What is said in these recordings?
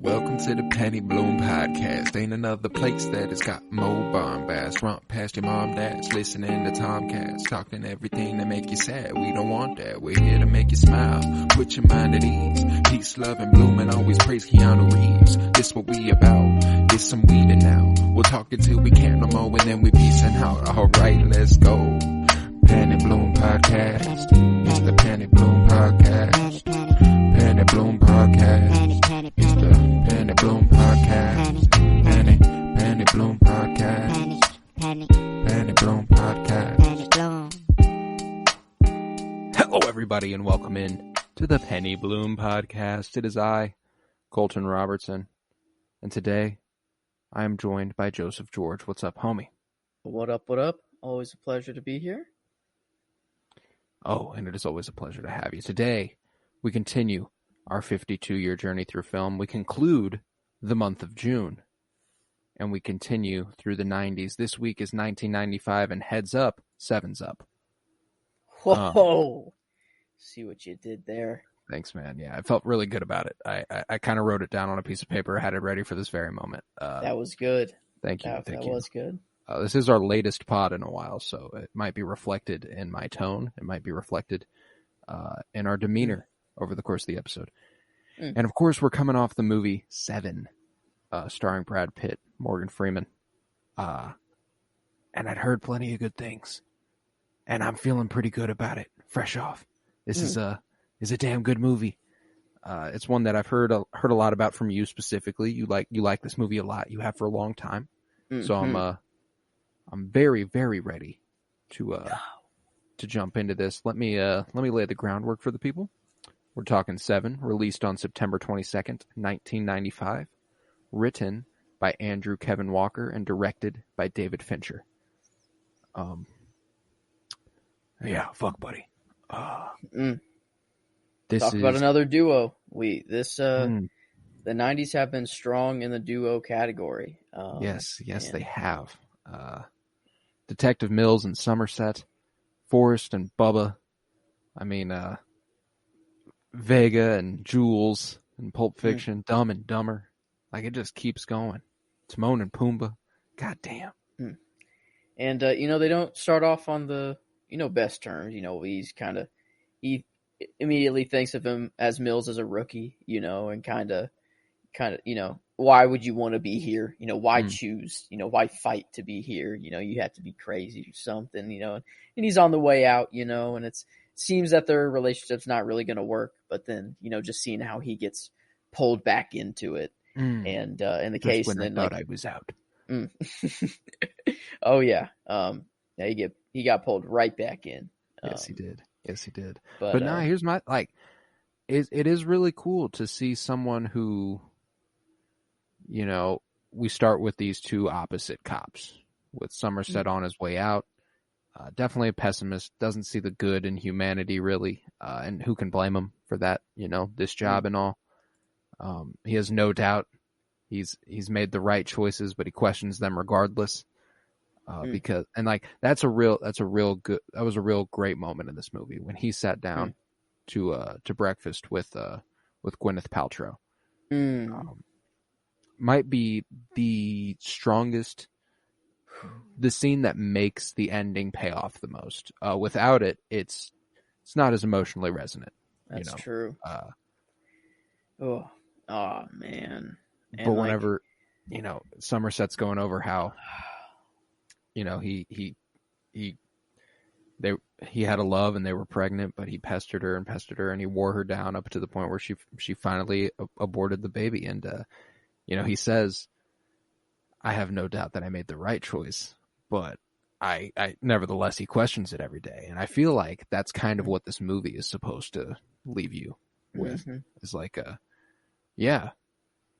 Welcome to the Penny Bloom Podcast. Ain't another place that has got more bombast. Romp past your mom, dad's listening to Tomcats. Talking everything that make you sad. We don't want that. We're here to make you smile. Put your mind at ease. Peace, love, and bloom, and always praise Keanu Reeves. This what we about. This some weeding now. We'll talk until we can't no more, and then we peacing out. Alright, let's go. Penny Bloom Podcast. It's the Penny Bloom Podcast. Penny Bloom Podcast. It's the Penny Bloom Podcast. Penny Bloom Podcast. Penny Bloom Podcast. Hello, everybody, and welcome in to the Penny Bloom Podcast. It is I, Colton Robertson, and today I am joined by Joseph George. What's up, homie? What up, what up? Always a pleasure to be here. Oh, and it is always a pleasure to have you. Today, we continue our 52-year journey through film. We conclude the month of June, and we continue through the 90s. This week is 1995, and heads up, Seven's up. Whoa! See what you did there. Thanks, man. Yeah, I felt really good about it. I kind of wrote it down on a piece of paper, had it ready for this very moment. That was good. Thank you. That was good. This is our latest pod in a while, so it might be reflected in my tone. It might be reflected in our demeanor over the course of the episode. And of course, we're coming off the movie Se7en, starring Brad Pitt, Morgan Freeman. And I'd heard plenty of good things, and I'm feeling pretty good about it. Fresh off, this is a damn good movie. It's one that I've heard a lot about from you specifically. You like this movie a lot. You have for a long time. So I'm very, very ready to jump into this. Let me lay the groundwork for the people. We're talking Se7en, released on September 22nd, 1995, written by Andrew Kevin Walker and directed by David Fincher. Yeah, fuck, buddy. This Talk is about another duo. The 90s have been strong in the duo category. Yes, they have. Detective Mills and Somerset, Forrest and Bubba. I mean, Vega and Jules and Pulp Fiction, Dumb and Dumber. Like, it just keeps going. Timon and Pumbaa. God damn. And, they don't start off on the, best terms. He immediately thinks of him as Mills as a rookie, and kind of, why would you want to be here? Why choose? Why fight to be here? You have to be crazy or something, and he's on the way out, and it seems that their relationship's not really going to work. But then, just seeing how he gets pulled back into it, and in the case, when and then I thought I was out. Oh yeah, he got pulled right back in. Yes, he did. But now here's my it is really cool to see someone who, we start with these two opposite cops, with Somerset on his way out. Definitely a pessimist, doesn't see the good in humanity really, and who can blame him for that, this job and all. He has no doubt he's made the right choices, but he questions them regardless. Because that was a real great moment in this movie when he sat down to breakfast with Gwyneth Paltrow. Might be the strongest, the scene that makes the ending pay off the most. Without it, it's not as emotionally resonant. That's true. Oh man. But whenever, Somerset's going over how, he had a love and they were pregnant, but he pestered her and he wore her down up to the point where she finally aborted the baby. And, he says, I have no doubt that I made the right choice, but I nevertheless, he questions it every day. And I feel like that's kind of what this movie is supposed to leave you with. It's like,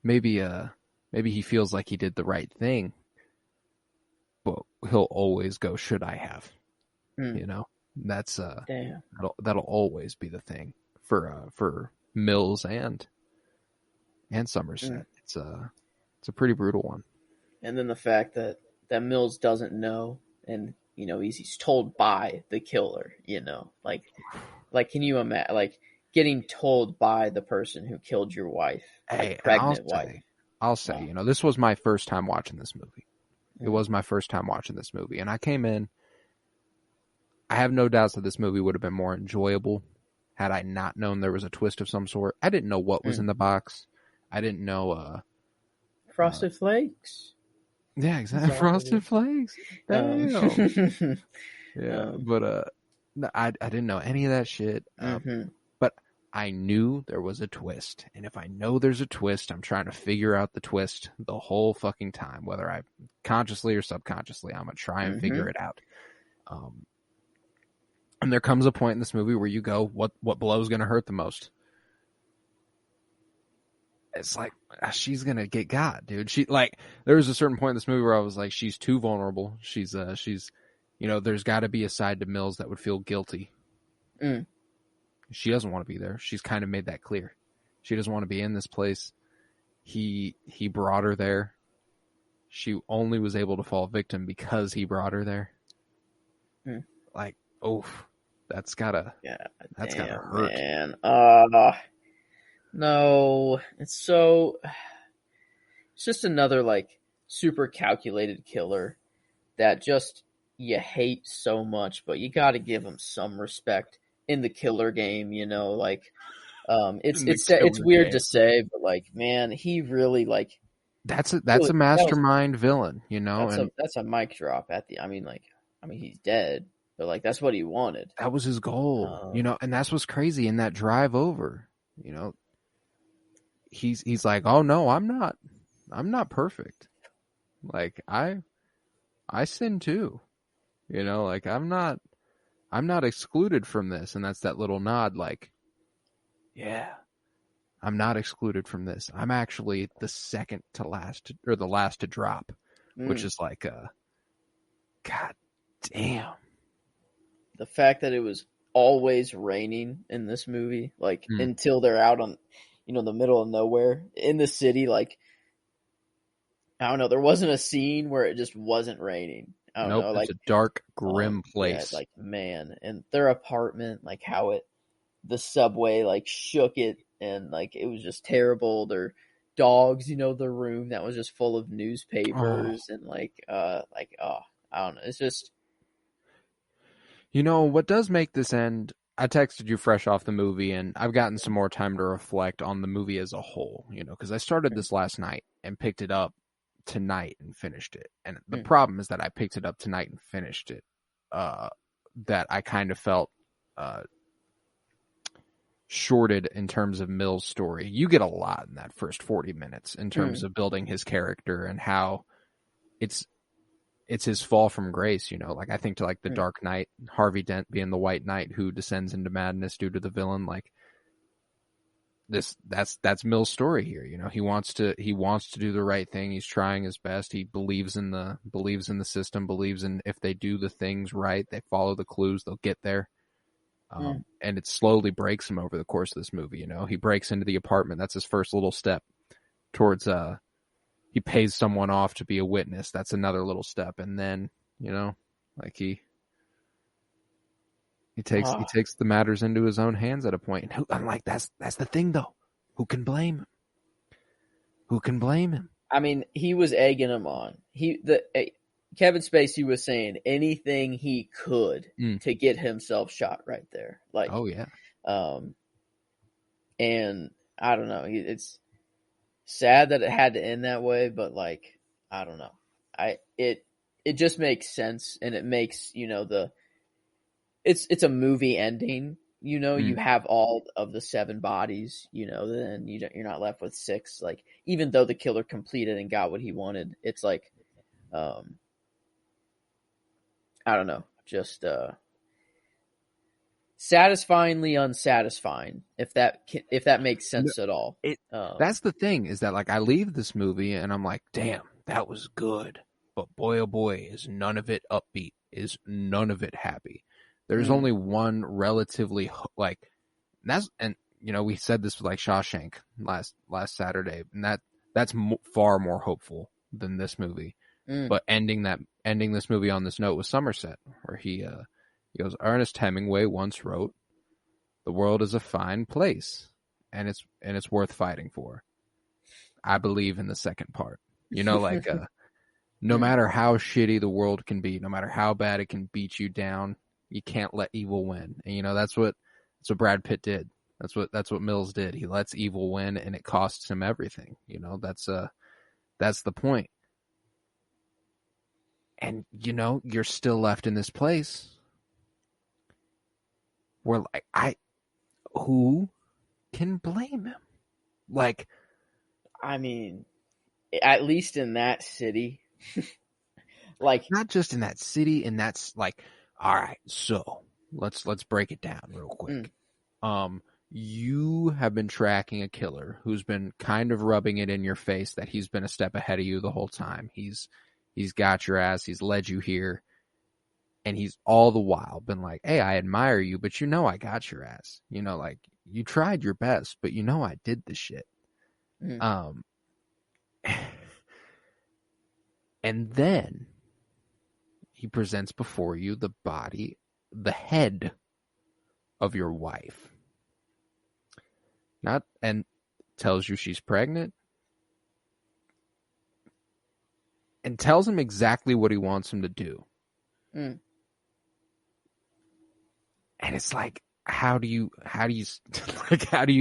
maybe he feels like he did the right thing, but he'll always go, should I have? That's that'll always be the thing for Mills and Somerset. It's a pretty brutal one. And then the fact that Mills doesn't know, and he's told by the killer. Like can you imagine? Like, getting told by the person who killed your wife, Hey, and pregnant wife. I'll say, this was my first time watching this movie. It was my first time watching this movie, and I came in. I have no doubts that this movie would have been more enjoyable had I not known there was a twist of some sort. I didn't know what was in the box. I didn't know Frosted Flakes. Yeah, exactly. Frosted Flakes. Damn. But no, I didn't know any of that shit. But I knew there was a twist, and if I know there's a twist, I'm trying to figure out the twist the whole fucking time, whether I consciously or subconsciously. I'm gonna try and figure it out. And there comes a point in this movie where you go, what blow is gonna hurt the most? It's like she's gonna get got, dude. There was a certain point in this movie where I was like, she's too vulnerable. She's there's got to be a side to Mills that would feel guilty. She doesn't want to be there. She's kind of made that clear. She doesn't want to be in this place. He brought her there. She only was able to fall victim because he brought her there. Like, that's gotta hurt. Man. No, it's just another like super calculated killer that just you hate so much, but you got to give him some respect in the killer game, like it's weird to say, but like, man, he really like that's a mastermind villain, that's a mic drop at the he's dead, but like that's what he wanted. That was his goal, and that's what's crazy in that drive over, He's like, oh no, I'm not perfect. Like I sin too, like I'm not excluded from this. And that's that little nod. Like, yeah, I'm not excluded from this. I'm actually the second to last or the last to drop, which is like, God damn. The fact that it was always raining in this movie, like until they're out on, the middle of nowhere in the city, like, I don't know, there wasn't a scene where it just wasn't raining. I don't know, like it's a dark, grim place. Yeah, like, man, and their apartment, like how the subway like shook it, and like it was just terrible. Their dogs, the room that was just full of newspapers and I don't know, it's just. What does make this end? I texted you fresh off the movie, and I've gotten some more time to reflect on the movie as a whole, because I started this last night and picked it up tonight and finished it. And the problem is that I picked it up tonight and finished it, that I kind of felt shorted in terms of Mill's story. You get a lot in that first 40 minutes in terms of building his character and how it's his fall from grace, like I think to like the Dark Knight, Harvey Dent being the White Knight who descends into madness due to the villain. Like that's Mill's story here. He wants to do the right thing. He's trying his best. He believes in the system, believes in if they do the things right, they follow the clues, they'll get there. And it slowly breaks him over the course of this movie. He breaks into the apartment. That's his first little step towards, he pays someone off to be a witness. That's another little step. And then, like he takes the matters into his own hands at a point. And I'm like, that's the thing though. Who can blame him? Who can blame him? I mean, he was egging him on. Kevin Spacey was saying anything he could to get himself shot right there. Like, oh yeah. And I don't know. It's sad that it had to end that way, but like, I don't know. It just makes sense, and it makes, it's a movie ending, you have all of the 7 bodies, then you're not left with 6. Like, even though the killer completed and got what he wanted, it's like, I don't know, just satisfyingly unsatisfying, if that makes sense at all. That's the thing, is that like I leave this movie and I'm like, damn, that was good, but boy oh boy, is none of it upbeat, is none of it happy. There's only one relatively we said this with like Shawshank last Saturday, and that's far more hopeful than this movie. But ending this movie on this note with Somerset, where he goes, Ernest Hemingway once wrote, The world is a fine place, and it's worth fighting for. I believe in the second part. Like no matter how shitty the world can be, no matter how bad it can beat you down, you can't let evil win. And that's what Brad Pitt did. That's what Mills did. He lets evil win, and it costs him everything. That's the point. And you're still left in this place where who can blame him? Like, I mean, at least in that city, like not just in that city, and that's like, all right, so let's break it down real quick. You have been tracking a killer who's been kind of rubbing it in your face that he's been a step ahead of you the whole time. He's got your ass, he's led you here, and he's all the while been like, hey, I admire you, but I got your ass. Like, you tried your best, but I did the shit. And then he presents before you the head of your wife. And tells you she's pregnant. And tells him exactly what he wants him to do. And it's like, how do you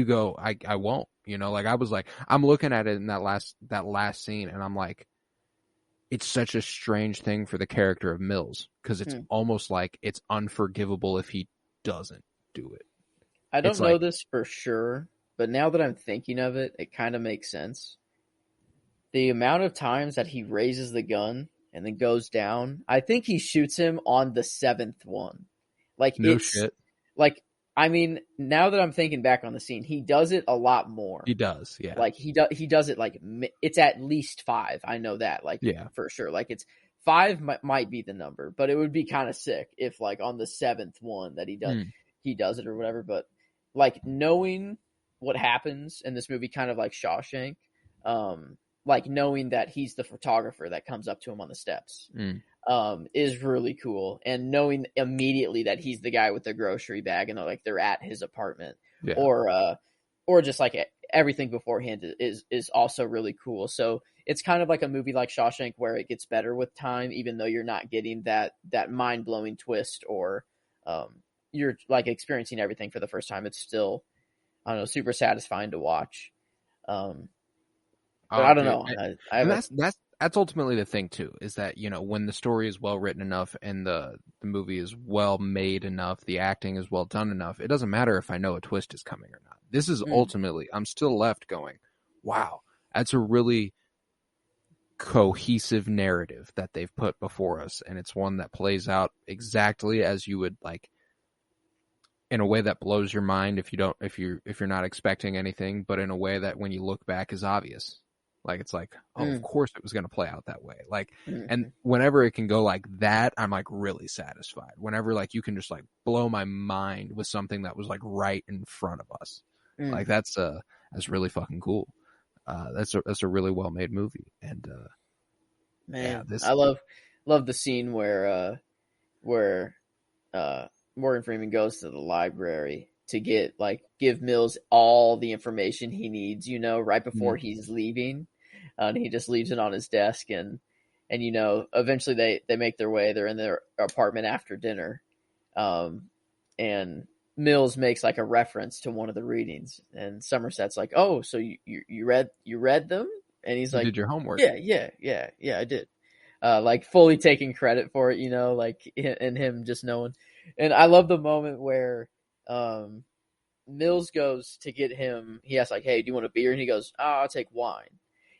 go, I won't, like, I was like, I'm looking at it in that last scene, and I'm like, it's such a strange thing for the character of Mills, because it's almost like it's unforgivable if he doesn't do it. I don't know this for sure, but now that I'm thinking of it, it kind of makes sense. The amount of times that he raises the gun and then goes down, I think he shoots him on the 7th one. Like, no shit. Like, I mean, now that I'm thinking back on the scene, he does it a lot more. He does, yeah. Like, he does it, like, it's at least 5. I know that, like, yeah, for sure. Like, it's 5 might be the number, but it would be kind of sick if, like, on the 7th one that he does it or whatever. But, like, knowing what happens in this movie, kind of like Shawshank, like, knowing that he's the photographer that comes up to him on the steps, is really cool. And knowing immediately that he's the guy with the grocery bag, and they're at his apartment, or just like everything beforehand is also really cool. So it's kind of like a movie like Shawshank where it gets better with time, even though you're not getting that mind blowing twist, or you're like experiencing everything for the first time. It's still, I don't know, super satisfying to watch. But I don't know. That's ultimately the thing too, is that, when the story is well written enough and the movie is well made enough, the acting is well done enough, it doesn't matter if I know a twist is coming or not. This is ultimately, I'm still left going, wow, that's a really cohesive narrative that they've put before us, and it's one that plays out exactly as you would like, in a way that blows your mind if you're not expecting anything, but in a way that when you look back is obvious. Like, it's like, oh, of course it was going to play out that way. Like, and whenever it can go like that, I'm like really satisfied. Whenever like you can just like blow my mind with something that was like right in front of us, like that's really fucking cool. That's a really well made movie. And man, I love the scene where Morgan Freeman goes to the library to give Mills all the information he needs, right before he's leaving. And he just leaves it on his desk, and eventually they make their way. They're in their apartment after dinner. And Mills makes like a reference to one of the readings, and Somerset's like, "Oh, so you read them?" And he's like, "You did your homework." Yeah, I did. Like fully taking credit for it, like, and him just knowing. And I love the moment where Mills goes to get him. He asks like, "Hey, do you want a beer?" And he goes, "Oh, I'll take wine."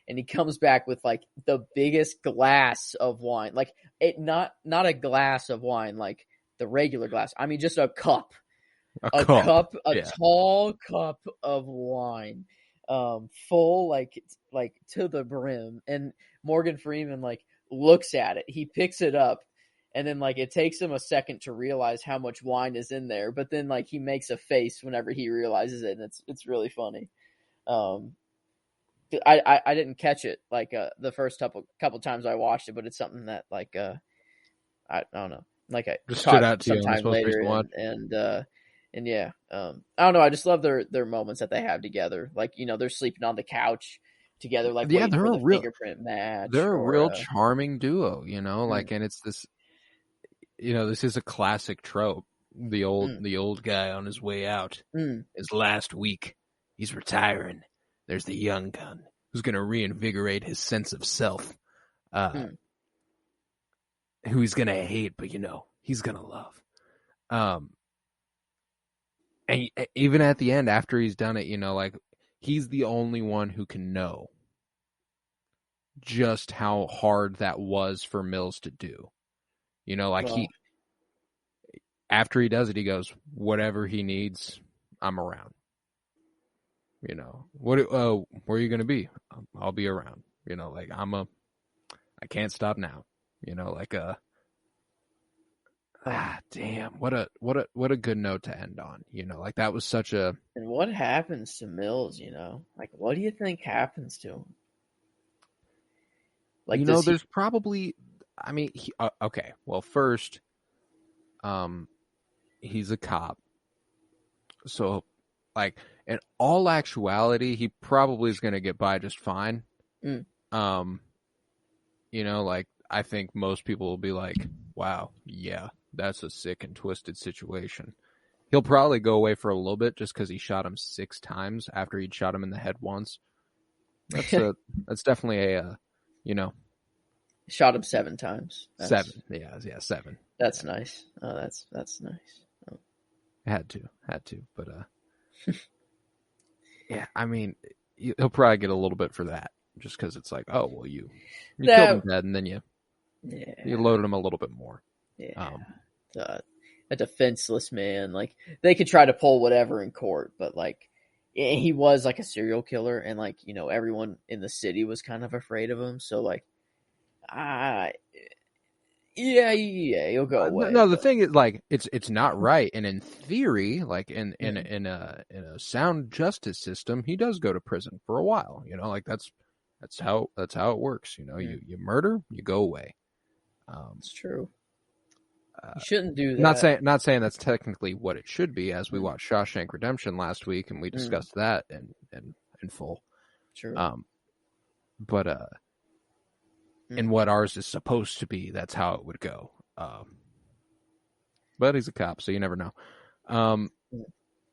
And he comes back with like the biggest glass of wine, like it not a glass of wine like the regular glass. I mean, just a cup, a tall cup of wine, full like to the brim. And Morgan Freeman like looks at it. He picks it up. And then, like, it takes him a second to realize how much wine is in there. But then, like, he makes a face whenever he realizes it, and it's really funny. I didn't catch it, like, the first couple times I watched it, but it's something that, like, I don't know. Like, I just caught stood out to sometime you later. And And yeah, I don't know. I just love their moments that they have together. Like, they're sleeping on the couch together, like Yeah, waiting for the fingerprint match, they're a or real charming duo, mm, like, and it's this, this is a classic trope. The old mm, the old guy on his way out, mm, his last week, he's retiring. There's the young gun who's going to reinvigorate his sense of self, mm. who he's going to hate, but he's going to love. And even at the end, after he's done it, like, he's the only one who can know just how hard that was for Mills to do. Like, Well, after he does it, he goes, whatever he needs, I'm around. Where are you going to be? I'll be around. Like, I can't stop now. Like, damn, what a good note to end on. Like, that was such a. and what happens to Mills? Like, what do you think happens to him? Like, There's probably. I mean, okay. Well, first, he's a cop, so, like, in all actuality, he probably is going to get by just fine. Mm. Like, I think most people will be like, wow, yeah, that's a sick and twisted situation. He'll probably go away for a little bit just because he shot him 6 times after he'd shot him in the head once. That's definitely a, Shot him 7 times. 7. Yeah, 7. That's nice. Oh, that's nice. Oh. Had to, but yeah, I mean, he'll probably get a little bit for that, just because it's like, oh well, you killed him dead, and then you loaded him a little bit more. Yeah, a defenseless man. Like, they could try to pull whatever in court, but like, he was like a serial killer, and like, everyone in the city was kind of afraid of him. So like, yeah, he'll go away. No, the thing is, like, it's not right, and in theory, like, in a sound justice system, he does go to prison for a while. Like, that's how it works. You murder, you go away. It's true. You shouldn't do that. Not saying that's technically what it should be, as we watched Shawshank Redemption last week, and we discussed that in full. True. But in what ours is supposed to be, that's how it would go. But he's a cop, so you never know.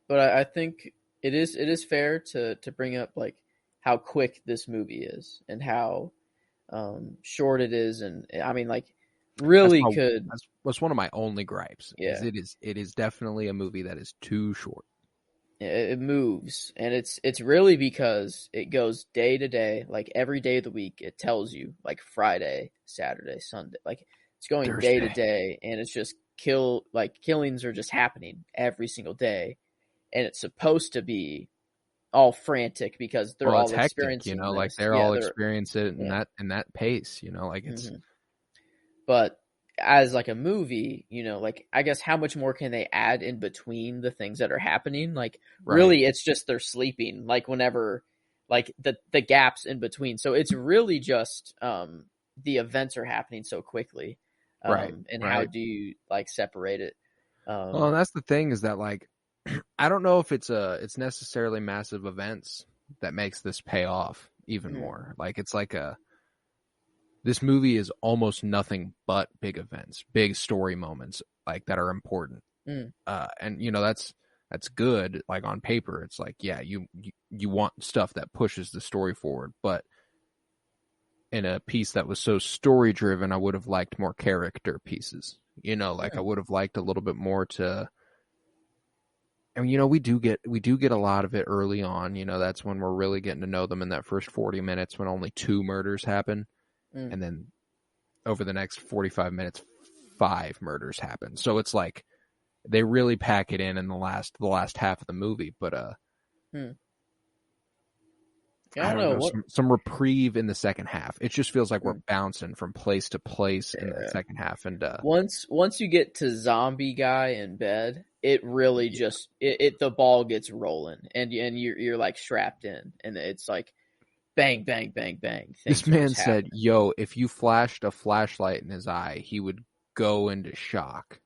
But I think it is fair to bring up like how quick this movie is and how short it is, and I mean, like, really that's one of my only gripes. Yeah, it is definitely a movie that is too short. It moves, and it's really because it goes day to day, like every day of the week. It tells you like Friday, Saturday, Sunday, like it's going Thursday. day to day, and it's just killings are just happening every single day, and it's supposed to be all frantic because they're all hectic, experiencing like they're all experiencing it in that pace, like it's. Mm-hmm. But as like a movie, like, I guess how much more can they add in between the things that are happening? Like, really, it's just they're sleeping, like, whenever, like, the gaps in between. So it's really just the events are happening so quickly. And how do you, like, separate it? Well, and that's the thing, is that, like, I don't know if it's necessarily massive events that makes this pay off even more. Like, it's like this movie is almost nothing but big events, big story moments, like, that are important. And that's good. Like, on paper, it's like, yeah, you want stuff that pushes the story forward, but in a piece that was so story driven, I would have liked more character pieces. Like, I would have liked a little bit more to. I mean, we do get a lot of it early on. That's when we're really getting to know them, in that first 40 minutes when only 2 murders happen. And then over the next 45 minutes, 5 murders happen. So it's like they really pack it in the last half of the movie. But I don't know, some reprieve in the second half. It just feels like we're bouncing from place to place in the second half. And once you get to zombie guy in bed, it really just the ball gets rolling, and you're like strapped in, and it's like. Bang, bang, bang, bang. This man said, yo, if you flashed a flashlight in his eye, he would go into shock.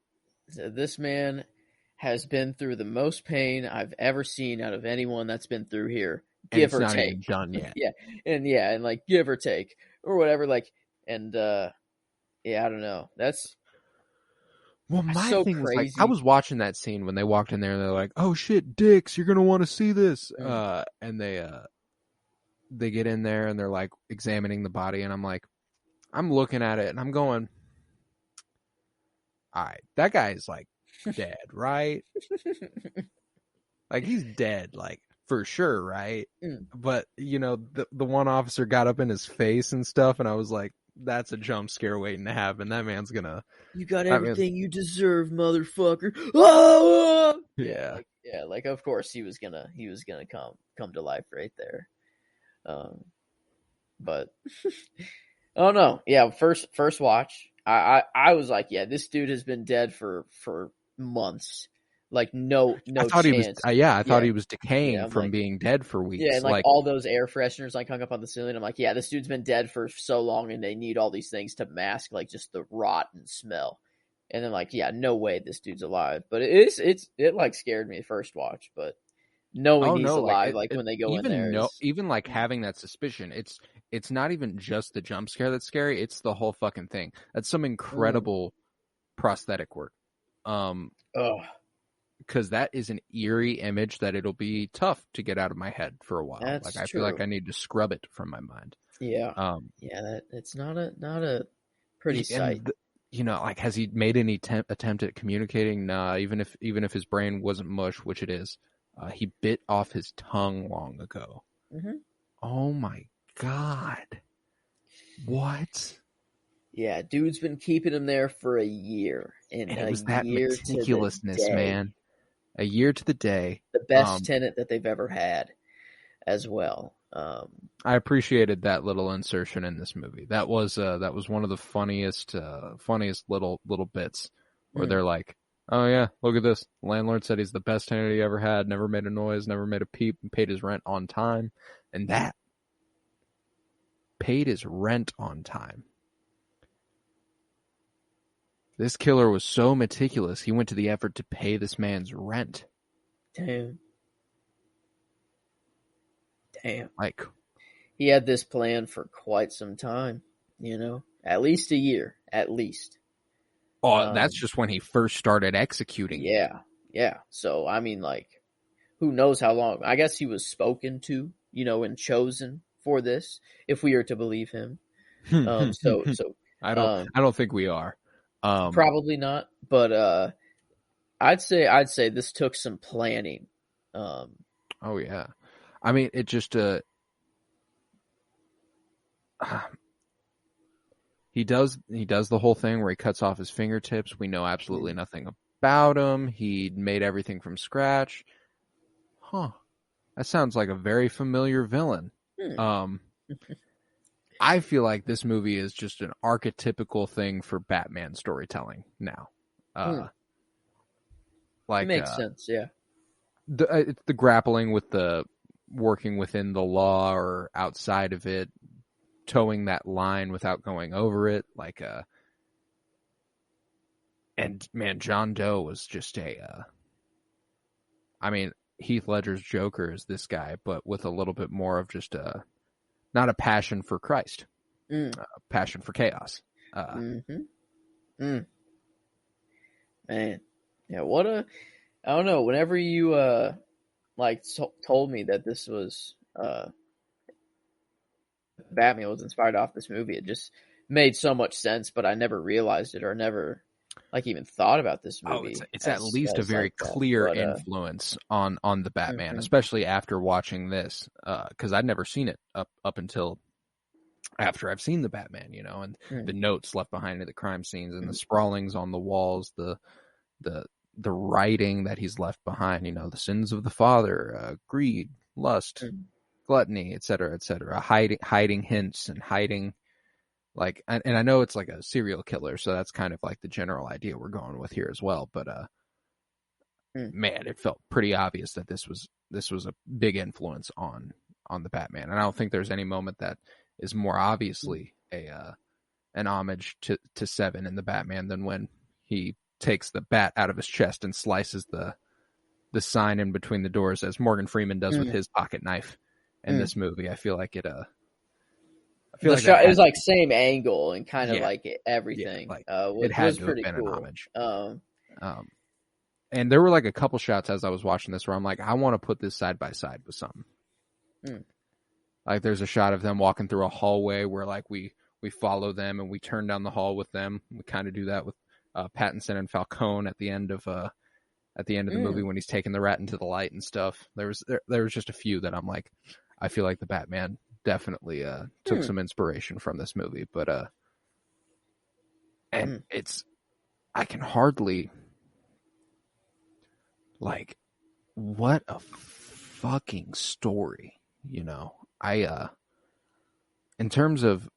So this man, has been through the most pain I've ever seen out of anyone that's been through here, And give it's or not even take. done yet. And like give or take or whatever. Like, and yeah, I don't know. That's Well, my so thing was like, I crazy. was watching that scene when they walked in there and they're like, "Oh shit, dicks, you're gonna want to see this." Mm. And they get in there and they're like examining the body, and I'm like, I'm looking at it and I'm going, all right, that guy's like dead, right? Like he's dead, like for sure, right? Mm. But the one officer got up in his face and stuff, and I was like, that's a jump scare waiting to happen. That man's gonna. You got I mean, everything you deserve, motherfucker. Oh! yeah. Like of course he was gonna come to life right there. But oh no, yeah, first watch, I was like, yeah, this dude has been dead for months. Like no I thought he was. chance. I thought Yeah, he was decaying I'm from like, being dead for yeah, weeks. and like Like, all those air fresheners like hung up on the ceiling. I'm like, yeah, this dude's been dead for so long, and they need all these things to mask like just the rot and smell. And then like, yeah, no way this dude's alive. But it like scared me first watch, but knowing oh he's no, like alive, like when they go in there is even like having that suspicion, it's not even just the jump scare that's scary. It's the whole fucking thing. That's some incredible prosthetic work. oh, Because that is an eerie image that it'll be tough to get out of my head for a while. that's Like I feel true. like I need to scrub it from my mind. Yeah, Um, yeah, it's not a pretty sight. and like, has he made any attempt at communicating? Nah. Even if his brain wasn't mush, which it is, he bit off his tongue long ago. Mm-hmm. Oh my god! What? Yeah, dude's been keeping him there for a year, and And it a was that year to the meticulousness, day. man. A year to the day. The best tenant that they've ever had, as well. I appreciated that little insertion in this movie. That was one of the funniest little bits where they're like, "Oh yeah, look at this. The landlord said he's the best tenant he ever had. Never made a noise, never made a peep, and paid his rent on time." And that paid his rent on time. This killer was so meticulous. He went to the effort to pay this man's rent. Damn. Like, He had this plan for quite some time. At least a year, at least. that's just when he first started executing. Yeah. So I mean, like, who knows how long? I guess he was spoken to, and chosen for this, if we are to believe him. So I don't think we are. Probably not, but I'd say this took some planning. Oh yeah, I mean it just he does the whole thing where he cuts off his fingertips. We know absolutely nothing about him. He made everything from scratch. Huh. That sounds like a very familiar villain. I feel like this movie is just an archetypical thing for Batman storytelling now. Like it makes sense, yeah. It's the grappling with the working within the law or outside of it, towing that line without going over it. Like and man, John Doe was just I mean, Heath Ledger's Joker is this guy, but with a little bit more of just not a passion for Christ, a passion for chaos. Man, yeah. I don't know. Whenever you told me that this was Batman was inspired off this movie, it just made so much sense. But I never realized it, or never even thought about this movie. It's at least a very clear influence on the Batman, especially after watching this, because I'd never seen it up until after I've seen the Batman, and the notes left behind at the crime scenes and the sprawlings on the walls, the writing that he's left behind, the sins of the father, greed, lust, gluttony, etc., hiding hints and hiding, like, and I know it's like a serial killer, so that's kind of like the general idea we're going with here as well. But man, it felt pretty obvious that this was a big influence on the Batman, and I don't think there's any moment that is more obviously an homage to Se7en in the Batman than when he takes the bat out of his chest and slices the sign in between the doors, as Morgan Freeman does with his pocket knife in this movie. I feel like it. I feel the like shot it was like same angle and kind of like everything. like It had was to pretty have been cool. an homage. And there were like a couple shots as I was watching this where I'm like, I want to put this side by side with something. Like there's a shot of them walking through a hallway where like we follow them and we turn down the hall with them. We kind of do that with Pattinson and Falcone at the end of the movie when he's taking the rat into the light and stuff. There was just a few that I'm like, I feel like the Batman definitely took some inspiration from this movie, but and I can hardly, like, what a fucking story, you know. In terms of,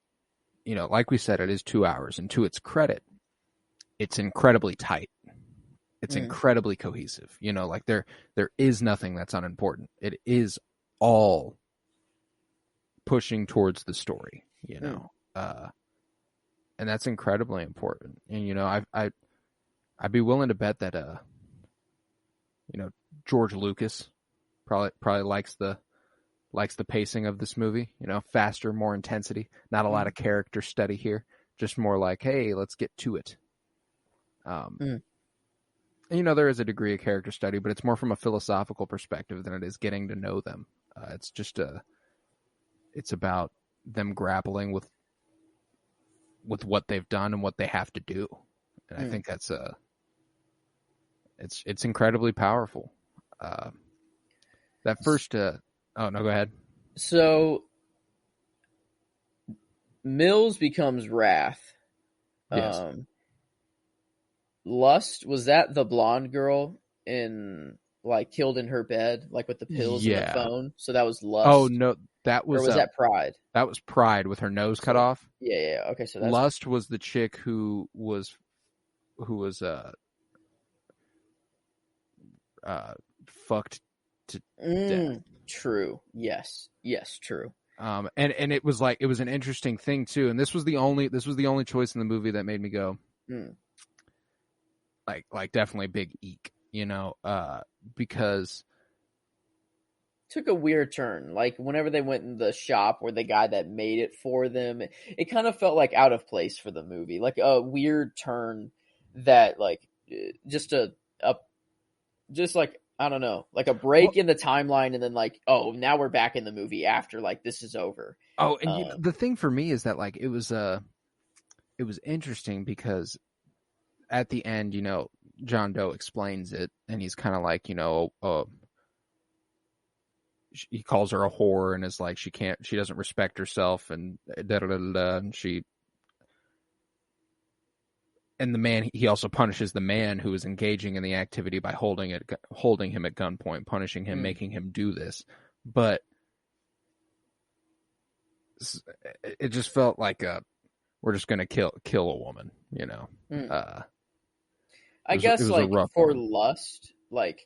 you know, like we said, it is 2 hours, and to its credit, it's incredibly tight. It's incredibly cohesive. You know, like there is nothing that's unimportant. It is all pushing towards the story, you know. And that's incredibly important. And, you know, I'd be willing to bet that you know, George Lucas probably likes the pacing of this movie, you know, faster, more intensity, not a lot of character study here, just more like, hey, let's get to it. And, you know, there is a degree of character study, but it's more from a philosophical perspective than it is getting to know them. It's just it's about them grappling with what they've done and what they have to do. And I think that's it's incredibly powerful. That first, oh no, go ahead. So Mills becomes Wrath. Yes. Lust, was that the blonde girl killed in her bed, like with the pills and the phone? So that was Lust. Oh no, that was, or was that Pride? That was Pride with her nose cut off. Yeah. Okay, so that's... Lust was the chick who was fucked to death. True. Yes, true. And it was like, it was an interesting thing too. And this was the only choice in the movie that made me go, like definitely big eek, you know, because took a weird turn. Like whenever they went in the shop where the guy that made it for them, it kind of felt like out of place for the movie, like a weird turn that like just like, I don't know, like a break in the timeline, and then like, oh, now we're back in the movie after like this is over. Oh, and you know, the thing for me is that like it was interesting because at the end, you know, John Doe explains it, and he's kind of like, you know, he calls her a whore and is like, she doesn't respect herself, and and and the man, he also punishes the man who is engaging in the activity by holding him at gunpoint, punishing him, making him do this. But it just felt like we're just going to kill a woman, you know. I guess like for Lust, like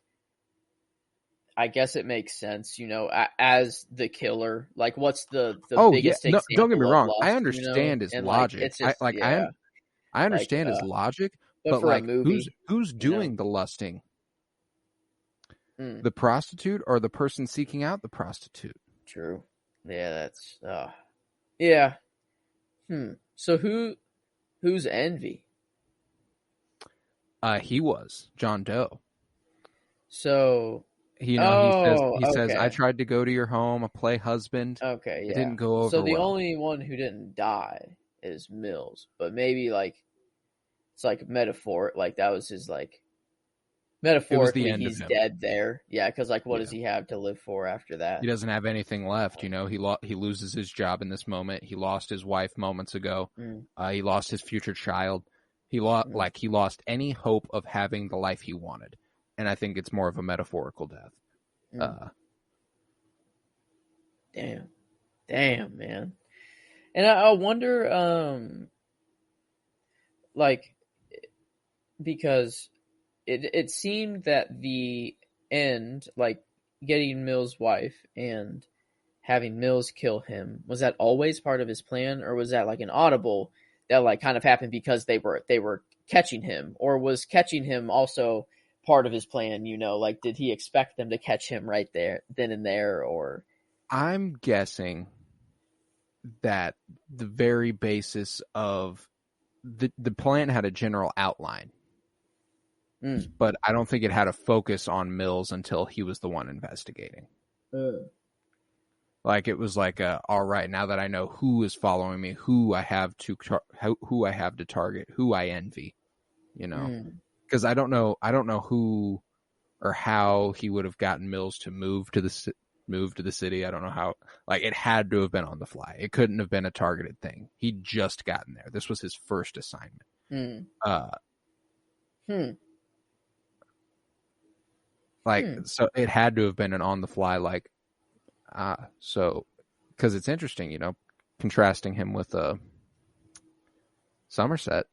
I guess it makes sense, you know, as the killer. Like, what's the biggest example? No, don't get me wrong. Lust, I understand his logic. Like, it's just, I understand his logic, but for like, a movie, who's doing the lusting? The prostitute or the person seeking out the prostitute? True. Yeah, that's yeah. So who's Envy? He was John Doe. So he says, I tried to go to your home, play husband. Okay, yeah. It didn't go over So the well. only one who didn't die is Mills, but maybe like it's like metaphor, like that was his like metaphorically he's dead there. Yeah, because like what does he have to live for after that? He doesn't have anything left, you know. He loses his job in this moment. He lost his wife moments ago. He lost his future child. He lost any hope of having the life he wanted. And I think it's more of a metaphorical death. Damn, man. And I wonder, like, because it seemed that the end, like getting Mills' wife and having Mills kill him, was that always part of his plan, or was that like an audible that like kind of happened because they were catching him, or was catching him also part of his plan? Like, did he expect them to catch him right there, then and there, or? I'm guessing that the very basis of the plan had a general outline, but I don't think it had a focus on Mills until he was the one investigating. Like, it was like, all right, now that I know who is following me, who I have to target, who I envy, because I don't know who or how he would have gotten Mills to move to the city. I don't know how. Like, it had to have been on the fly. It couldn't have been a targeted thing. He'd just gotten there. This was his first assignment. So it had to have been an on the fly, like, so, because it's interesting, contrasting him with Somerset.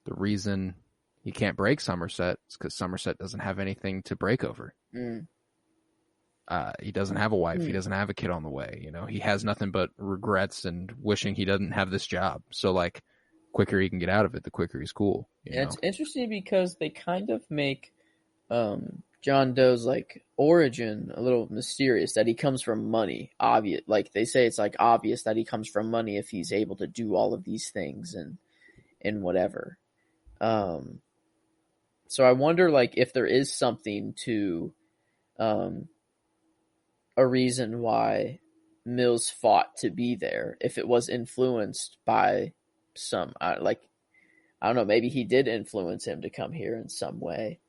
The reason he can't break Somerset is because Somerset doesn't have anything to break over. He doesn't have a wife. He doesn't have a kid on the way. He has nothing but regrets and wishing he doesn't have this job. So, like, quicker he can get out of it, the quicker he's cool. It's interesting because they kind of make John Doe's, like, origin a little mysterious, that he comes from money. Obvious, like, they say it's, like, obvious that he comes from money if he's able to do all of these things and whatever. So I wonder, like, if there is something to a reason why Mills fought to be there, if it was influenced by some, I don't know, maybe he did influence him to come here in some way.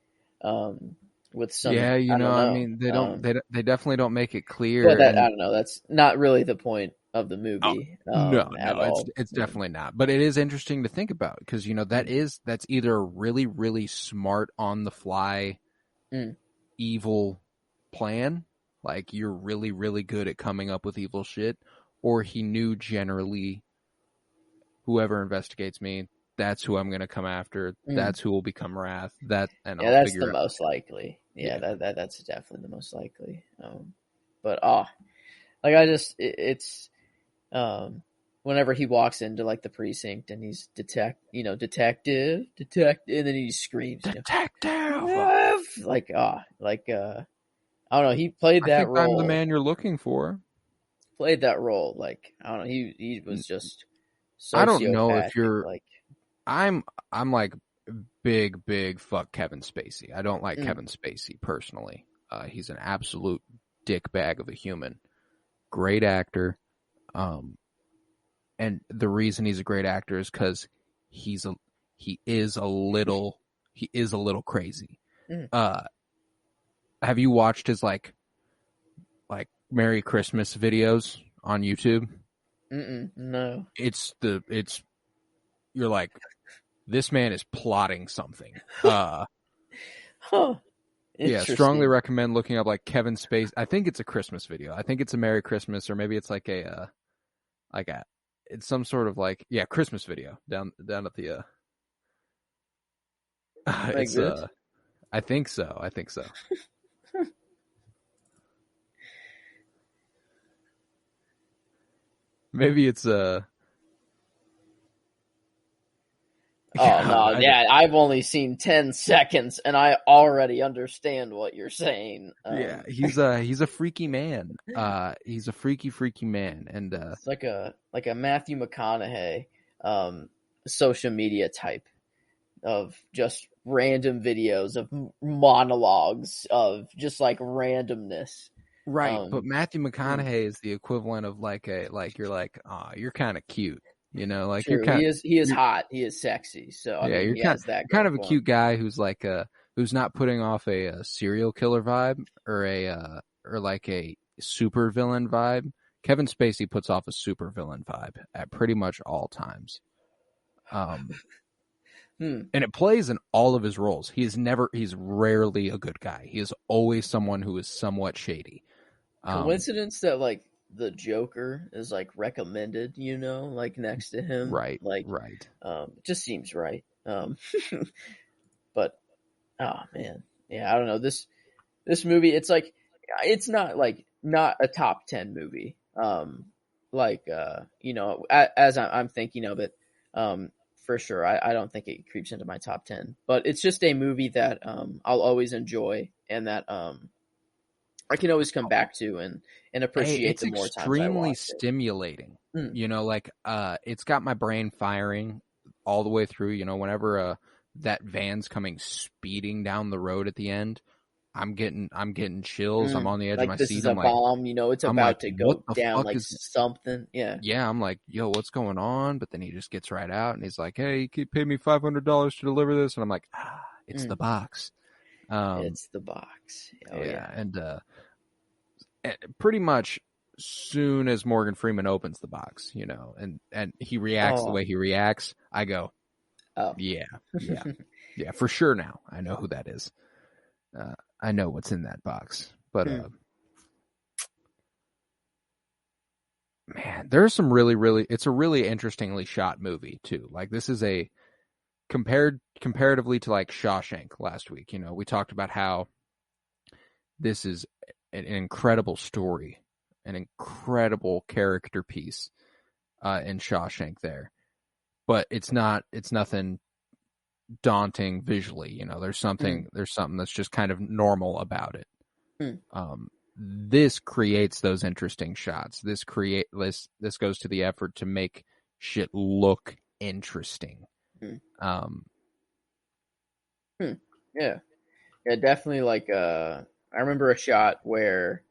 With some, yeah, I don't know. I mean, they definitely don't make it clear. But I don't know. That's not really the point of the movie. No, all. It's definitely not. But it is interesting to think about, because that's either a really, really smart on the fly evil plan, like, you're really, really good at coming up with evil shit, or he knew generally, whoever investigates me, that's who I'm going to come after. That's who will become Wrath. That's the most likely. Yeah. That's definitely the most likely. But like, it's whenever he walks into, like, the precinct and he's detective, and then he screams, detective, like, I don't know. He played that role. I'm the man you're looking for. Played that role, like, I don't know. He was just. I don't know if you're like. I'm like big fuck Kevin Spacey. I don't like Kevin Spacey personally. He's an absolute dickbag of a human. Great actor. And the reason he's a great actor is because he is a little crazy. Have you watched his like Merry Christmas videos on YouTube? No. You're like, this man is plotting something. Yeah, strongly recommend looking up, like, Kevin Spacey. I think it's a Christmas video. I think it's a Merry Christmas, or maybe it's like it's some sort of, like, Christmas video down at the it's I think so. Maybe it's I've only seen 10 seconds and I already understand what you're saying. He's a freaky man. He's a freaky man, and it's like a Matthew McConaughey social media type of just random videos of monologues of just, like, randomness. Right, but Matthew McConaughey is the equivalent of you're kind of cute. Like, true. He is hot. He is sexy. So I mean, you're kind of a cute guy who's like who's not putting off a serial killer vibe or like a super villain vibe. Kevin Spacey puts off a super villain vibe at pretty much all times. And it plays in all of his roles. He's rarely a good guy. He is always someone who is somewhat shady. Coincidence that, like, the Joker is, like, recommended, like, next to him. Right. Like, right. It just seems right. But, oh man. Yeah, I don't know. This movie, it's like, it's not a top 10 movie. As I'm thinking of it, for sure. I don't think it creeps into my top 10, but it's just a movie that I'll always enjoy, and that I can always come back to and appreciate It's the more times I extremely watch it. stimulating. Mm. You know, like it's got my brain firing all the way through. You know, whenever that van's coming speeding down the road at the end, I'm getting chills. I'm on the edge of Like my this seat. is a bomb, it's I'm like, about to what go the down fuck like is? something. Yeah. Yeah, I'm like, yo, what's going on? But then he just gets right out and he's like, hey, you pay me $500 to deliver this, and I'm like, it's the box. It's the box. Oh yeah, yeah. and pretty much soon as Morgan Freeman opens the box, and he reacts the way he reacts, I go, oh yeah, for sure. Now I know who that is. I know what's in that box, but man, there's some it's a really interestingly shot movie too. Like this is a comparatively to like Shawshank last week. We talked about how this is an incredible story, an incredible character piece in Shawshank there, but it's nothing daunting visually. There's something that's just kind of normal about it. This creates those interesting shots. This goes to the effort to make shit look interesting. Yeah, definitely. Like I remember a shot where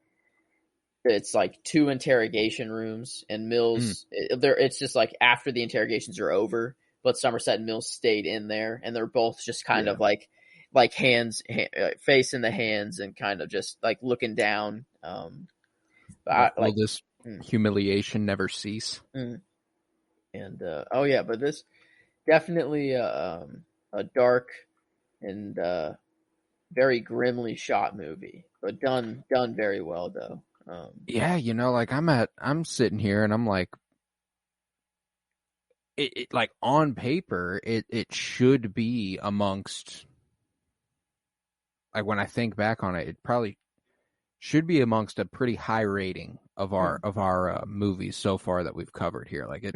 it's like two interrogation rooms, and Mills it's just like after the interrogations are over, but Somerset and Mills stayed in there, and they're both just kind of like hands face in the hands, and kind of just like looking down. Will this humiliation never cease? And oh yeah, but this definitely a dark and very grimly shot movie, but done very well though. Yeah, like I'm sitting here and I'm like, it like on paper, it should be amongst, like when I think back on it, it probably should be amongst a pretty high rating of our movies so far that we've covered here. Like it,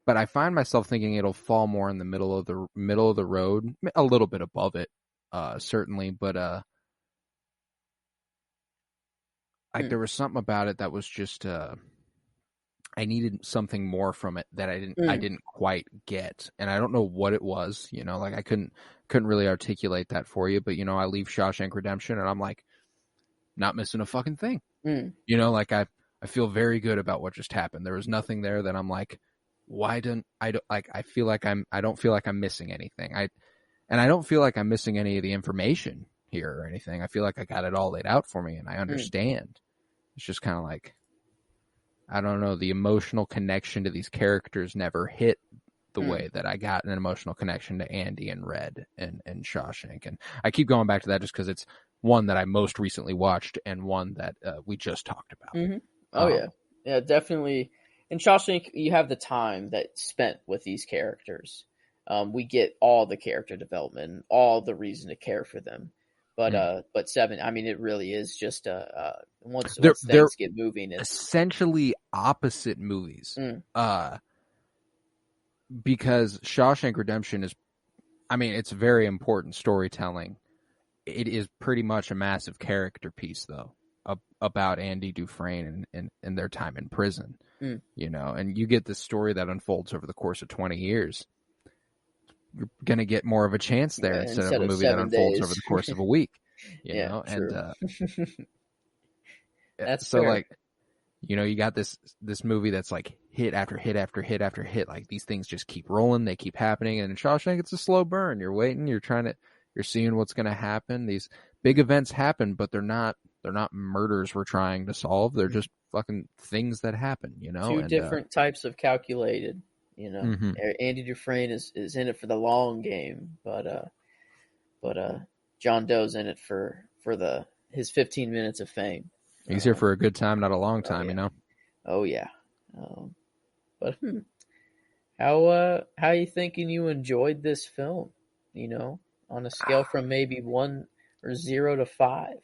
but I find myself thinking it'll fall more in the middle of the road, a little bit above it, certainly, but like there was something about it that was just I needed something more from it that I didn't quite get, and I don't know what it was. Like I couldn't really articulate that for you. But I leave Shawshank Redemption, and I'm like, not missing a fucking thing. Like I feel very good about what just happened. There was nothing there that I'm like, why don't I don't like? I don't feel like I'm missing anything. I don't feel like I'm missing any of the information here or anything. I feel like I got it all laid out for me, and I understand. It's just kind of like, I don't know, the emotional connection to these characters never hit the way that I got an emotional connection to Andy and Red and Shawshank. And I keep going back to that just because it's one that I most recently watched and one that we just talked about. Oh, yeah. Yeah, definitely. In Shawshank, you have the time that's spent with these characters. We get all the character development, all the reason to care for them. But Seven, I mean, it really is just once things get moving, it's essentially opposite movies. Because Shawshank Redemption is, I mean, it's very important storytelling. It is pretty much a massive character piece, though, about Andy Dufresne and their time in prison. And you get this story that unfolds over the course of 20 years. You're going to get more of a chance there instead of a movie that unfolds over the course of a week, you know? True. And that's so fair. like, you got this movie that's like hit after hit after hit after hit. Like these things just keep rolling. They keep happening. And in Shawshank, it's a slow burn. You're waiting. You're seeing what's going to happen. These big events happen, but they're not murders we're trying to solve. They're just fucking things that happen, Two different types of calculated. Andy Dufresne is in it for the long game, but John Doe's in it for his 15 minutes of fame. He's here for a good time, not a long time, Oh yeah. But how you thinking you enjoyed this film? On a scale from maybe 1 or 0 to 5.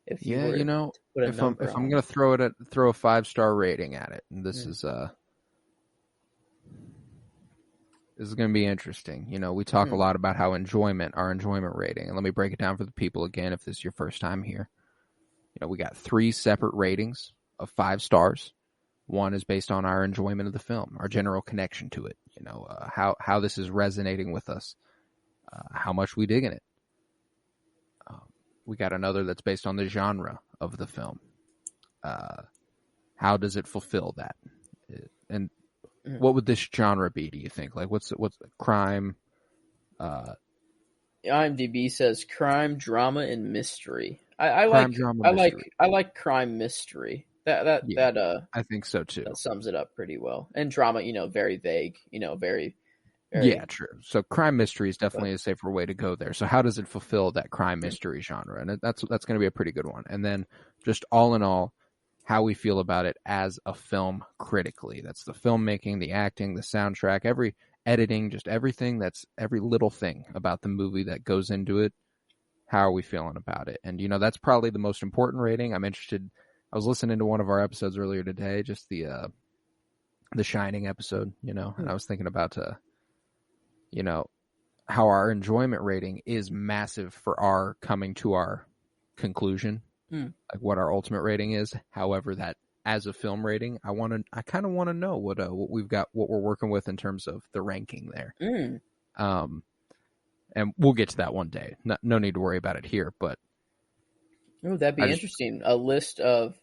If you were to put a number if I'm gonna throw a 5-star rating at it, and this is This is going to be interesting. You know, we talk a lot about how our enjoyment rating, and let me break it down for the people again if this is your first time here. You know, we got 3 separate ratings of 5 stars. One is based on our enjoyment of the film, our general connection to it. You know, how this is resonating with us, how much we dig in it. We got another that's based on the genre of the film. How does it fulfill that? And what would this genre be, do you think? Like, what's crime? IMDb says crime, drama, and mystery. I like crime mystery. I think so too. That sums it up pretty well. And drama, very vague. Very. Yeah, true. So crime mystery is definitely a safer way to go there. So how does it fulfill that crime mystery genre? And that's going to be a pretty good one. And then just all in all, how we feel about it as a film critically. That's the filmmaking, the acting, the soundtrack, every editing, just everything. That's every little thing about the movie that goes into it. How are we feeling about it? And, that's probably the most important rating. I'm interested. I was listening to one of our episodes earlier today, just the Shining episode, and I was thinking about, how our enjoyment rating is massive for our coming to our conclusion, like what our ultimate rating is. However, that as a film rating, I kind of want to know what we've got, what we're working with in terms of the ranking there. And we'll get to that one day. No need to worry about it here, but. Oh, that'd be interesting. A list of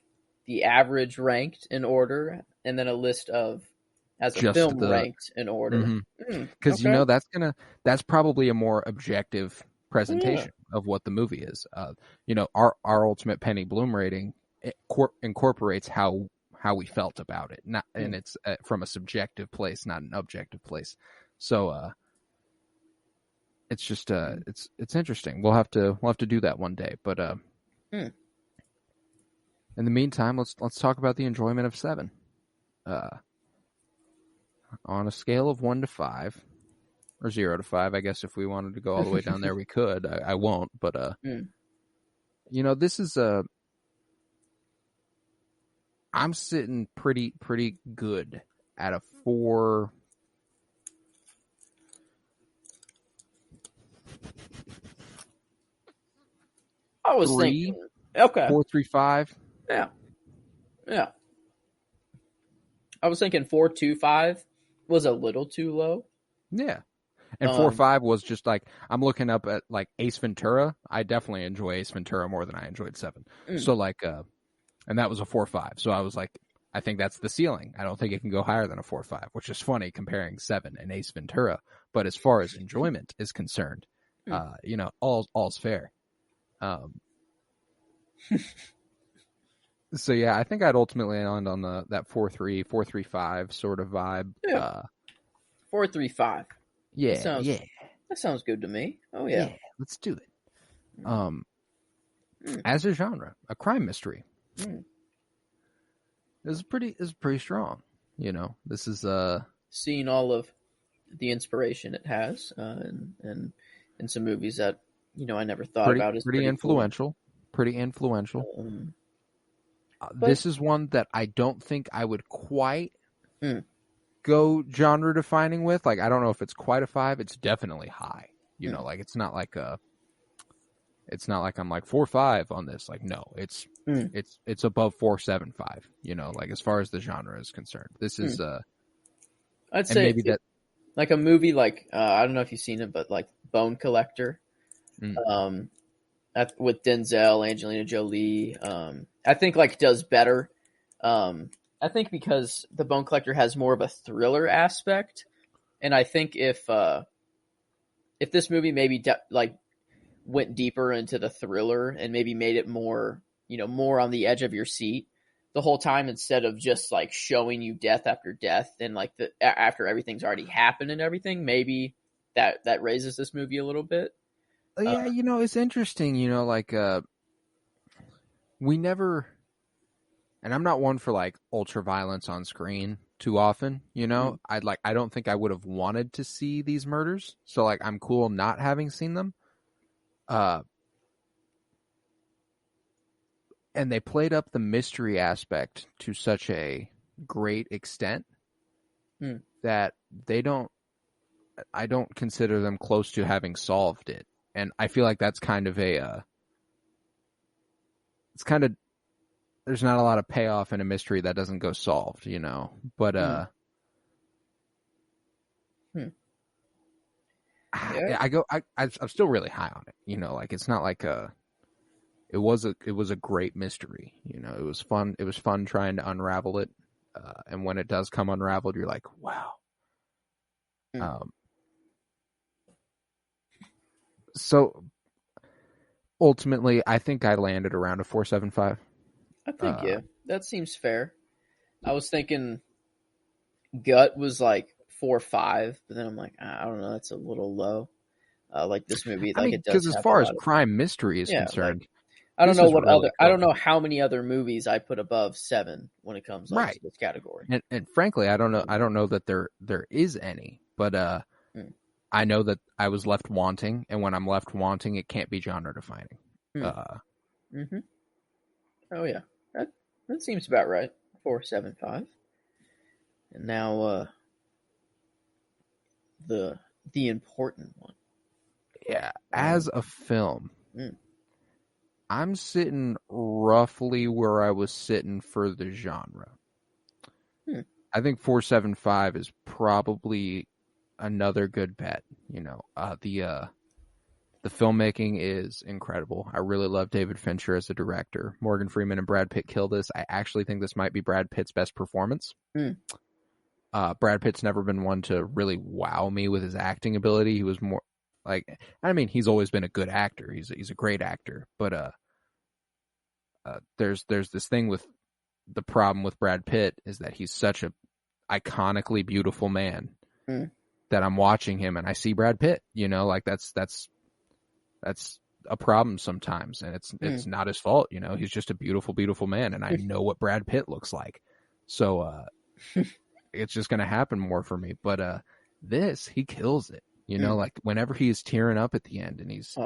the average ranked in order, and then a list of as a film ranked in order. Because that's probably a more objective presentation of what the movie is. Our ultimate Penny Bloom rating incorporates how we felt about it, and it's from a subjective place, not an objective place. So it's just it's interesting. We'll have to do that one day, but in the meantime, let's talk about the enjoyment of 7. On a scale of 1 to 5, or 0 to 5, I guess if we wanted to go all the way down there, we could. I won't, but this is I'm sitting pretty good at a 4. I was thinking, okay, 4.35. Yeah. I was thinking 4.25 was a little too low. Yeah. And 4.5 was just like, I'm looking up at like Ace Ventura. I definitely enjoy Ace Ventura more than I enjoyed 7. So like, and that was a 4.5. So I was like, I think that's the ceiling. I don't think it can go higher than a 4.5, which is funny comparing 7 and Ace Ventura. But as far as enjoyment is concerned, all's fair. So yeah, I think I'd ultimately land on that 4.3, 4.35 sort of vibe. 4.35. Yeah, that sounds good to me. Oh yeah, let's do it. As a genre, a crime mystery is pretty strong. This is seeing all of the inspiration it has, and some movies that I never thought about as pretty influential. Cool. Pretty influential. This is one that I don't think I would quite go genre defining with. Like, I don't know if it's quite a 5. It's definitely high. Like it's not like I'm like 4.5 on this. Like, no, it's above 4.75. Like as far as the genre is concerned, this is I'd say maybe that like a movie like I don't know if you've seen it, but like Bone Collector, with Denzel, Angelina Jolie, I think like does better. I think because the Bone Collector has more of a thriller aspect, and I think if this movie maybe went deeper into the thriller and maybe made it more more on the edge of your seat the whole time, instead of just like showing you death after death and like after everything's already happened and everything, maybe that raises this movie a little bit. Yeah, it's interesting, like we never, and I'm not one for like ultra violence on screen too often, I don't think I would have wanted to see these murders. So like I'm cool not having seen them. And they played up the mystery aspect to such a great extent that they don't I don't consider them close to having solved it. And I feel like that's kind of it's kind of, there's not a lot of payoff in a mystery that doesn't go solved, you know. But Yeah. I'm still really high on it, you know. Like it's not like it was a great mystery, you know. It was fun. It was fun trying to unravel it, and when it does come unraveled, you're like, wow. So ultimately, I think I landed around a 4.75. I think yeah, that seems fair. I was thinking Gut was like 4.5, but then I'm like, I don't know, that's a little low. Like this movie, I like mean, it because does as have a far as lot of crime mystery is concerned, like I don't this know is what really other I don't clever. know how many other movies I put above 7 when it comes like to Right. this category. And frankly, I don't know that there is any, but I know that I was left wanting, and when I'm left wanting, it can't be genre defining. Mm-hmm. Oh yeah, that seems about right. 4.75. And now the important one. Yeah, as a film, Mm. I'm sitting roughly where I was sitting for the genre. I think 4.75 is probably another good bet. You know, the filmmaking is incredible. I really love David Fincher as a director. Morgan Freeman and Brad Pitt kill this. I actually think this might be Brad Pitt's best performance. Brad Pitt's never been one to really wow me with his acting ability. He was more like, I mean, he's always been a good actor. He's a great actor, but there's this thing with the problem with Brad Pitt is that he's such a iconically beautiful man that I'm watching him and I see Brad Pitt. You know, like that's a problem sometimes, and it's not his fault. You know, he's just a beautiful, beautiful man, and I know what Brad Pitt looks like, so it's just gonna happen more for me. But this, he kills it. You know, like whenever he is tearing up at the end, and he's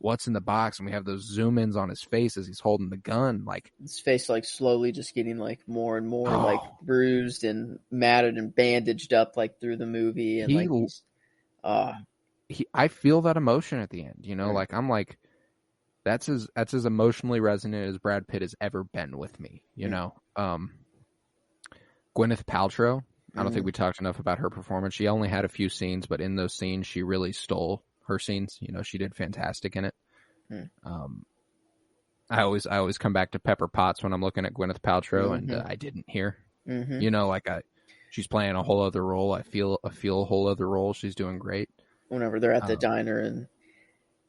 what's in the box, and we have those zoom ins on his face as he's holding the gun, like his face like slowly just getting like more and more like bruised and matted and bandaged up like through the movie, and like he's I feel that emotion at the end. You know, like I'm like, that's as emotionally resonant as Brad Pitt has ever been with me. You know, Gwyneth Paltrow. I don't think we talked enough about her performance. She only had a few scenes, but in those scenes, she really stole her scenes. You know, she did fantastic in it. I always come back to Pepper Potts when I'm looking at Gwyneth Paltrow, and I didn't hear. You know, like she's playing a whole other role. I feel a whole other role. She's doing great. Whenever they're at the diner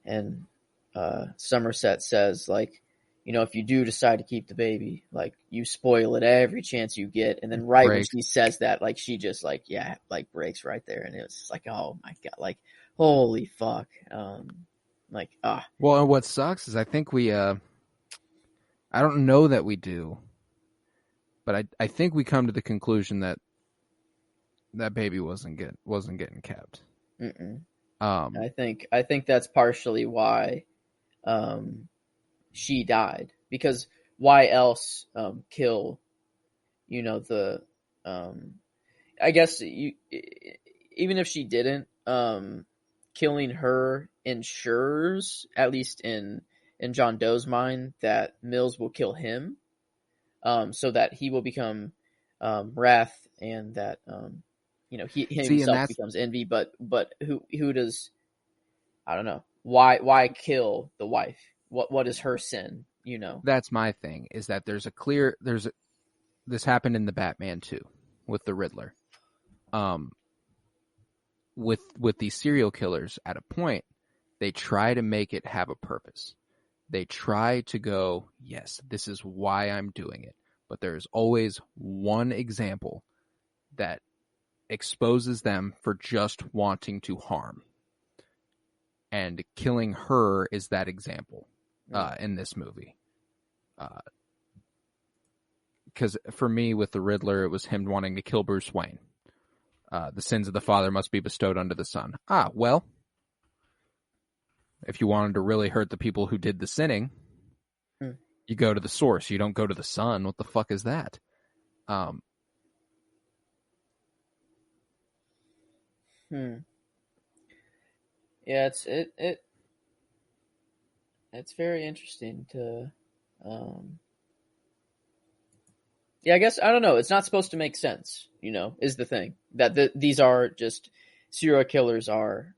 and Somerset says like, you know, if you do decide to keep the baby, like you spoil it every chance you get, and then when she says that, like she just like breaks right there, and it was just like, oh my god, like holy fuck, Well, and what sucks is I think we I don't know that we do, but I think we come to the conclusion that that baby wasn't getting kept. I think that's partially why she died, because why else kill, you know, the I guess even if she didn't, killing her ensures, at least in John Doe's mind, that Mills will kill him, so that he will become wrath, and that you know, he himself becomes envy. But who does, I don't know, why kill the wife? What is her sin? You know, that's my thing, is that this happened in the Batman 2 with the Riddler. With these serial killers, at a point, they try to make it have a purpose. They try to go, yes, this is why I'm doing it. But there's always one example that exposes them for just wanting to harm. And killing her is that example in this movie. Because for me, with the Riddler, it was him wanting to kill Bruce Wayne. The sins of the father must be bestowed unto the son. Well, if you wanted to really hurt the people who did the sinning, you go to the source. You don't go to the son. What the fuck is that? Yeah, it's very interesting to, yeah, I guess I don't know. It's not supposed to make sense, is the thing that these are just serial killers are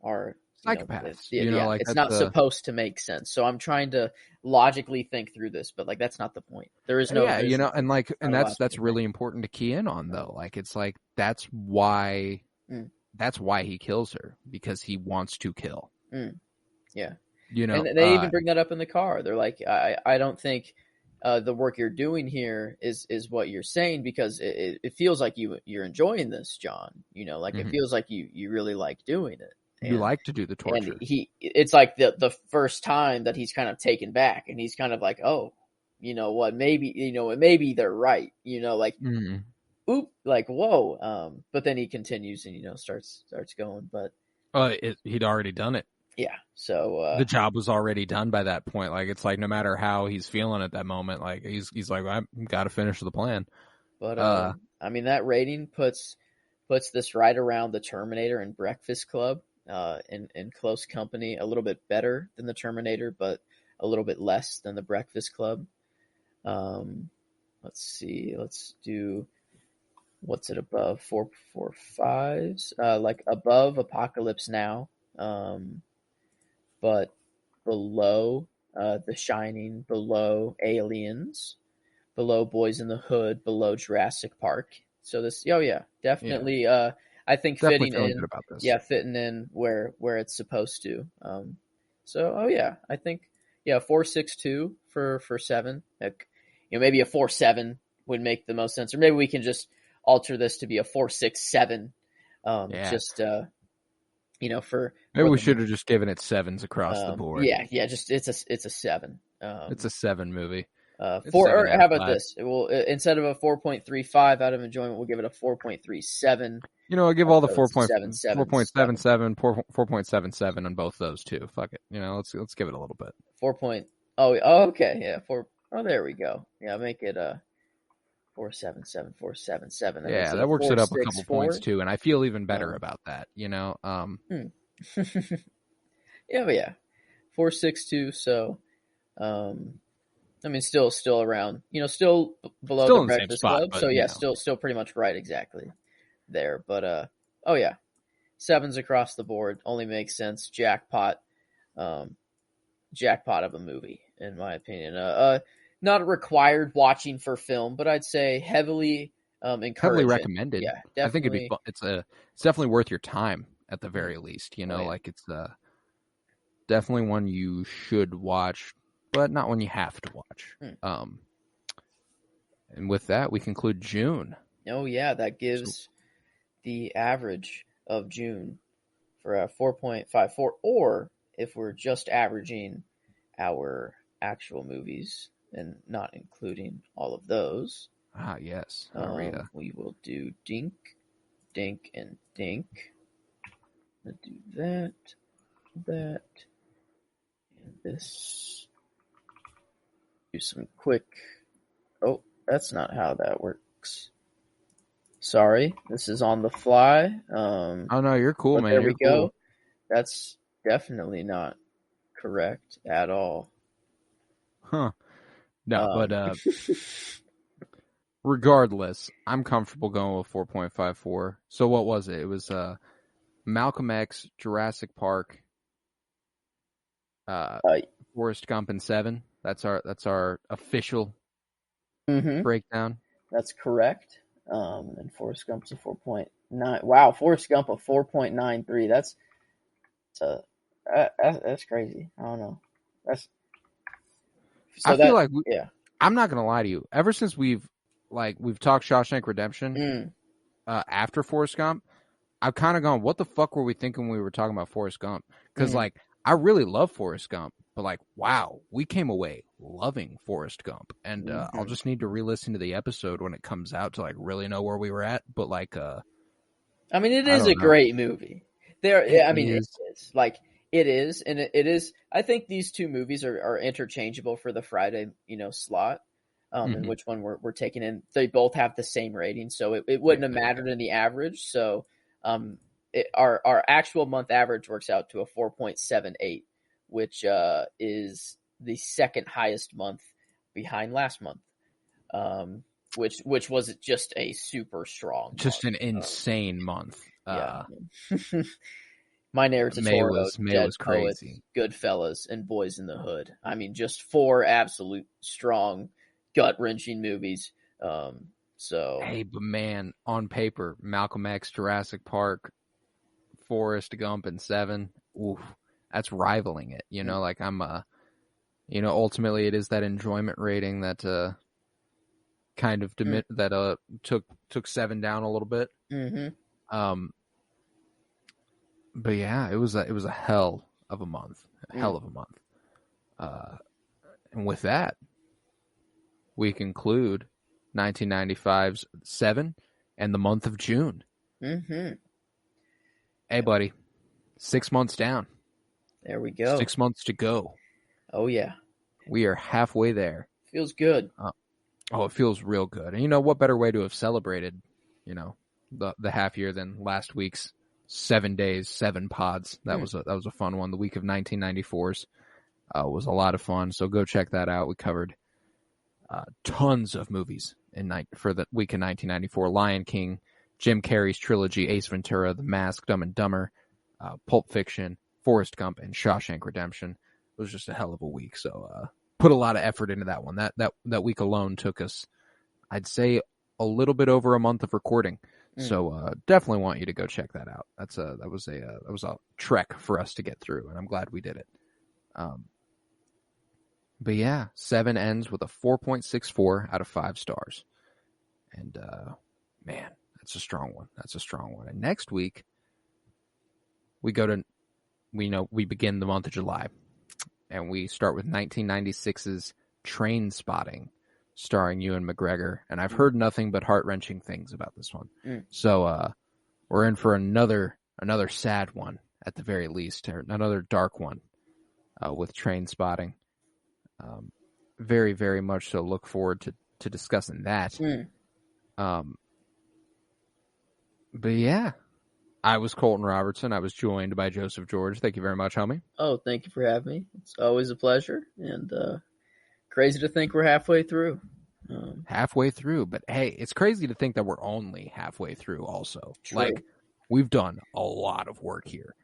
Psychopaths, yeah, like it's that's not supposed to make sense. So I'm trying to logically think through this, but like that's not the point. yeah, and not a that's logical thing. really important to key in on though. Like it's like that's why Mm, he kills her, because he wants to kill. yeah. You know, And they even bring that up in the car. They're like, I don't think the work you're doing here is what you're saying, because it feels like you're enjoying this, John. Like it feels like you really like doing it. You like to do the And torture. it's like the first time that he's kind of taken back, and he's kind of like, oh, maybe they're right. Like, oop, like, whoa. But then he continues and, starts going. But he'd already done it. yeah. So the job was already done by that point. Like it's like no matter how he's feeling at that moment, like he's like, I've got to finish the plan. But I mean, that rating puts this right around the Terminator and Breakfast Club, in close company, a little bit better than the Terminator, but a little bit less than the Breakfast Club. Let's see. Let's do, what's it above? 4.45s, like above Apocalypse Now, but below The Shining, below Aliens, below Boys in the Hood, below Jurassic Park. So this, oh yeah, definitely. Yeah. I think definitely fitting in. Good about this. Yeah, fitting in where it's supposed to. So oh yeah, I think 4.62 for Se7en. Like, maybe a 4.7 would make the most sense, or maybe we can just alter this to be a 4.67. Just for maybe we should have just given it 7s across the board. Yeah, just it's a 7. It's a 7 movie. Or how about this? Well, instead of a 4.35 out of enjoyment, we'll give it a 4.37. I'll give all the 4.77, 4.77 on both those too. Fuck it. Let's give it a little bit. 4. Oh, okay, yeah. 4. Oh, there we go. Yeah, make it 4.77, 4.77. Yeah, that works it up a couple points too, and I feel even better about that. Yeah, but yeah, 4.62. So, I mean, still around, still below the Breakfast Club. But, so yeah, still pretty much right, exactly there. But oh yeah, 7s across the board only makes sense. Jackpot of a movie, in my opinion. Not a required watching for film, but I'd say heavily encouraged. Heavily recommended. Yeah, definitely. I think it'd be fun. It's definitely worth your time at the very least. Like it's definitely one you should watch, but not one you have to watch. And with that, we conclude June. Oh yeah, that gives the average of June for a 4.54, or if we're just averaging our actual movies and not including all of those. Ah, yes. We will do Dink, Dink, and Dink. We'll do that, and this. Do some quick. Oh, that's not how that works. Sorry, this is on the fly. Oh no, you're cool, man. There we go. That's definitely not correct at all. Huh. No, but regardless, I'm comfortable going with 4.54. So what was it? It was Malcolm X, Jurassic Park, Forrest Gump, and 7. That's our official breakdown. That's correct. And Forrest Gump's a 4.9. Wow, Forrest Gump a 4.93. That's crazy. I don't know. I feel like I'm not gonna lie to you. Ever since we've talked Shawshank Redemption after Forrest Gump, I've kind of gone, what the fuck were we thinking when we were talking about Forrest Gump? Because I really love Forrest Gump, but wow, we came away loving Forrest Gump, and I'll just need to re-listen to the episode when it comes out to really know where we were at. But I mean, it is a great movie. It is, and it is. I think these two movies are interchangeable for the Friday, slot. And which one we're taking in. They both have the same rating, so it wouldn't have mattered in the average. So, our actual month average works out to a 4.78, which is the second highest month behind last month, which was just a super strong, just an insane month. Yeah. My Narrative May Toro, was Dead Poets, crazy. Goodfellas, and Boys in the Hood. I mean, just 4 absolute strong, gut-wrenching movies. Hey, but man, on paper, Malcolm X, Jurassic Park, Forrest Gump, and Seven, oof, that's rivaling it. You know, like I'm, ultimately it is that enjoyment rating that kind of took Seven down a little bit. Mm-hmm. But yeah, it was a hell of a month, and with that, we conclude 1995's Seven and the month of June. Mm-hmm. Hey, buddy, 6 months down. There we go. 6 months to go. Oh yeah, we are halfway there. Feels good. It feels real good. And you know what better way to have celebrated, the half year than last week's 7 days, 7 pods. That was a fun one. The week of 1994's was a lot of fun. So go check that out. We covered tons of movies for the week of 1994. Lion King, Jim Carrey's trilogy, Ace Ventura, The Mask, Dumb and Dumber, Pulp Fiction, Forrest Gump, and Shawshank Redemption. It was just a hell of a week. So put a lot of effort into that one. That week alone took us, I'd say, a little bit over a month of recording. So definitely want you to go check that out. That was a trek for us to get through, and I'm glad we did it. But yeah, 7 ends with a 4.64 out of 5 stars, and man, that's a strong one. And next week we begin the month of July, and we start with 1996's Train Spotting, starring Ewan McGregor, and I've heard nothing but heart-wrenching things about this one. So we're in for another sad one at the very least, or another dark one with Train Spotting. Very, very much so look forward to discussing that. But yeah, I was Colton Robertson. I was joined by Joseph George. Thank you very much, homie. Oh, thank you for having me. It's always a pleasure, and crazy to think we're halfway through. Halfway through, but hey, it's crazy to think that we're only halfway through also. True. Like, we've done a lot of work here.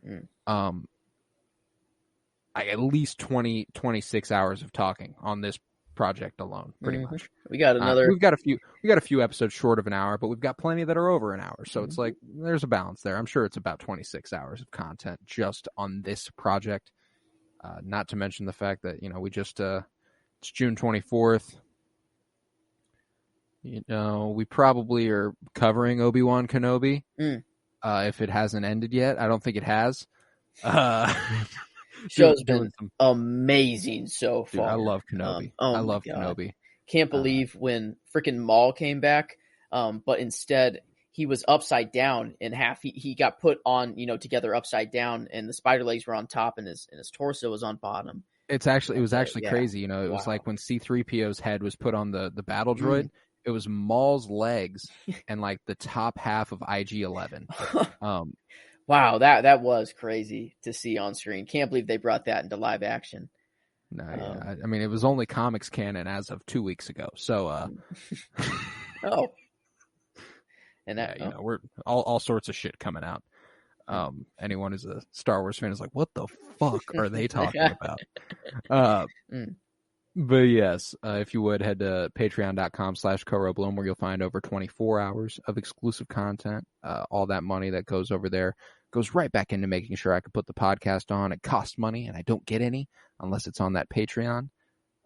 At least 26 hours of talking on this project alone, pretty much. We got another. We've got a few episodes short of an hour, but we've got plenty that are over an hour. So it's like there's a balance there. I'm sure it's about 26 hours of content just on this project. Not to mention the fact that we just it's June 24th. We probably are covering Obi-Wan Kenobi if it hasn't ended yet. I don't think it has. Show's been amazing so far. Dude, I love Kenobi. I love Kenobi. Can't believe when freaking Maul came back, but instead he was upside down in half. He got put on, together upside down, and the spider legs were on top, and his torso was on bottom. It was actually crazy. It was like when C-3PO's head was put on the battle droid. It was Maul's legs and like the top half of IG-11. Wow, that was crazy to see on screen. Can't believe they brought that into live action. No, yeah. I mean, it was only comics canon as of 2 weeks ago. So, and that we're all sorts of shit coming out. Anyone who's a Star Wars fan is like, what the fuck are they talking about? But yes, if you would head to patreon.com/CoroBloom, where you'll find over 24 hours of exclusive content. All that money that goes over there goes right back into making sure I can put the podcast on. It costs money, and I don't get any unless it's on that Patreon.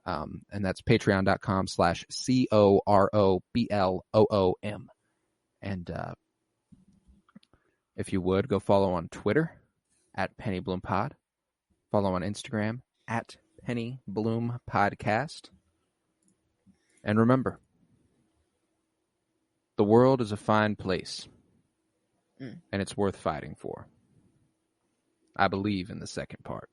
And that's patreon.com/CoroBloom. And if you would, go follow on Twitter @PennyBloomPod. Follow on Instagram @PennyBloomPodcast. And remember, the world is a fine place, and it's worth fighting for. I believe in the second part.